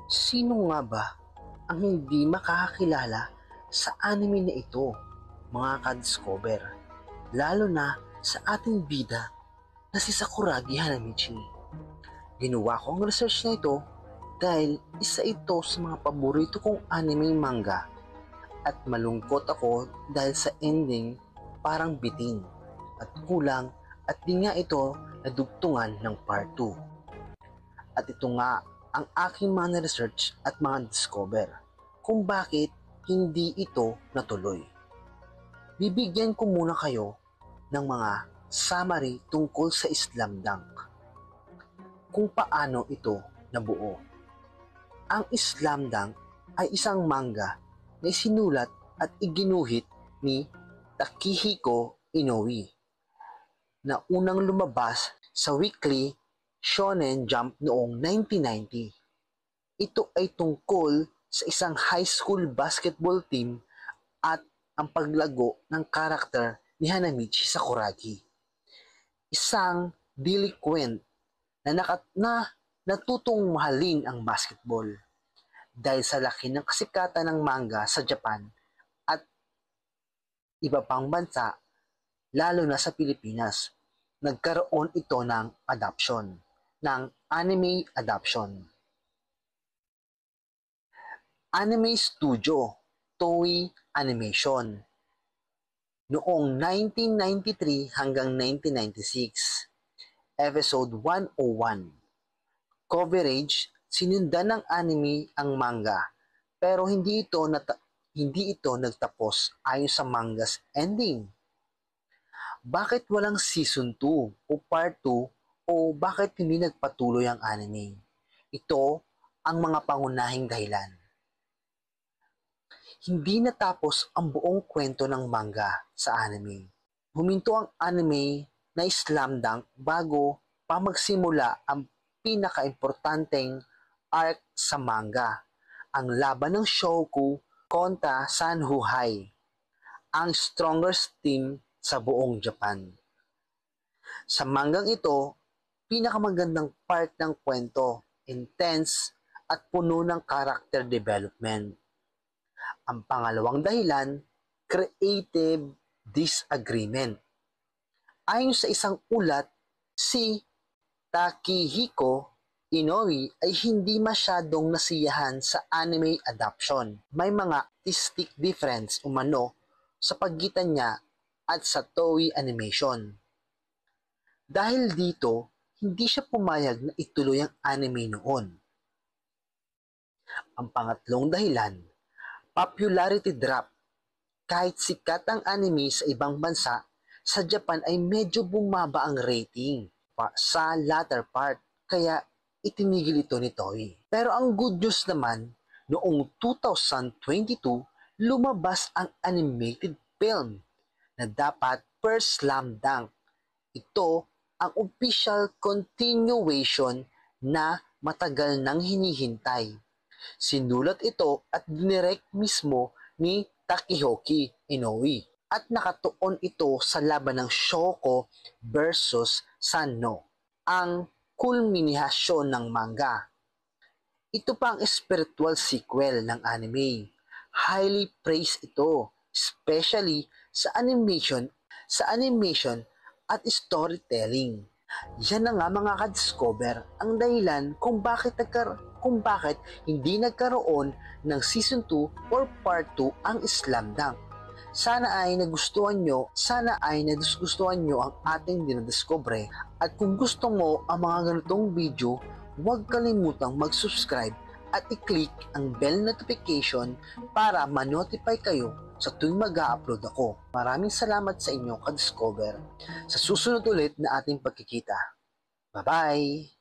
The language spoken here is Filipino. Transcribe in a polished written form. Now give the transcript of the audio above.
Sino nga ba ang hindi makakakilala sa anime na ito, mga ka-discover? Lalo na sa ating bida na si Sakuragi Hanamichi. Ginawa ko ang research na ito dahil isa ito sa mga paborito kong anime manga at malungkot ako dahil sa ending parang bitin at kulang at di nga ito nadugtungan ng part 2. At ito nga ang aking mga research at mga discover kung bakit hindi ito natuloy. Bibigyan ko muna kayo ng mga summary tungkol sa Slam Dunk. Kung paano ito nabuo. Ang Slam Dunk ay isang manga na isinulat at iginuhit ni Takehiko Inoue na unang lumabas sa Weekly Shonen Jump noong 1990. Ito ay tungkol sa isang high school basketball team at ang paglago ng karakter ni Hanamichi Sakuragi. Isang delinquent na natutong mahalin ang basketball dahil sa laki ng kasikatan ng manga sa Japan at iba pang bansa, lalo na sa Pilipinas. Nagkaroon ito ng adoption, ng anime adoption. Anime Studio, Toei Animation. Noong 1993 hanggang 1996. Episode 101. Coverage, sinundan ng anime ang manga, pero hindi ito nagtapos ayon sa manga's ending. Bakit walang season 2 o part 2 o bakit hindi nagpatuloy ang anime? Ito ang mga pangunahing dahilan. Hindi natapos ang buong kwento ng manga sa anime. Huminto ang anime na Slam Dunk bago pa magsimula ang pinakaimportanteng arc sa manga, ang laban ng Shoku kontra Sanhouhai, ang strongest team sa buong Japan. Sa manggang ito, pinakamagandang part ng kwento, intense at puno ng character development. Ang pangalawang dahilan, creative disagreement. Ayon sa isang ulat, si Takehiko Inoue ay hindi masyadong nasiyahan sa anime adaptation. May mga artistic difference umano sa pagitan niya at sa Toei Animation. Dahil dito, hindi siya pumayag na ituloy ang anime noon. Ang pangatlong dahilan, popularity drop. Kahit sikat ang anime sa ibang bansa, sa Japan ay medyo bumaba ang rating sa latter part, kaya itinigil ito ni Toei. Pero ang good news naman, noong 2022, lumabas ang animated film na dapat per Slam Dunk. Ito ang official continuation na matagal nang hinihintay. Sinulat ito at dinirect mismo ni Takehiko Inoue at nakatuon ito sa laban ng Shoko versus Sanno, ang kulminasyon ng manga. Ito pa ang spiritual sequel ng anime. Highly praised ito, especially sa animation at storytelling. Yan na nga mga ka-discover ang dahilan kung bakit hindi nagkaroon ng season 2 or part 2 ang Slam Dunk. Sana ay nagustuhan nyo ang ating dinadiscover. At kung gusto mo ang mga ganitong video, huwag kalimutang mag-subscribe at i-click ang bell notification para ma-notify kayo sa tuwing mag-a-upload ako. Maraming salamat sa inyo ka-discover. Sa susunod ulit na ating pagkikita. Bye-bye!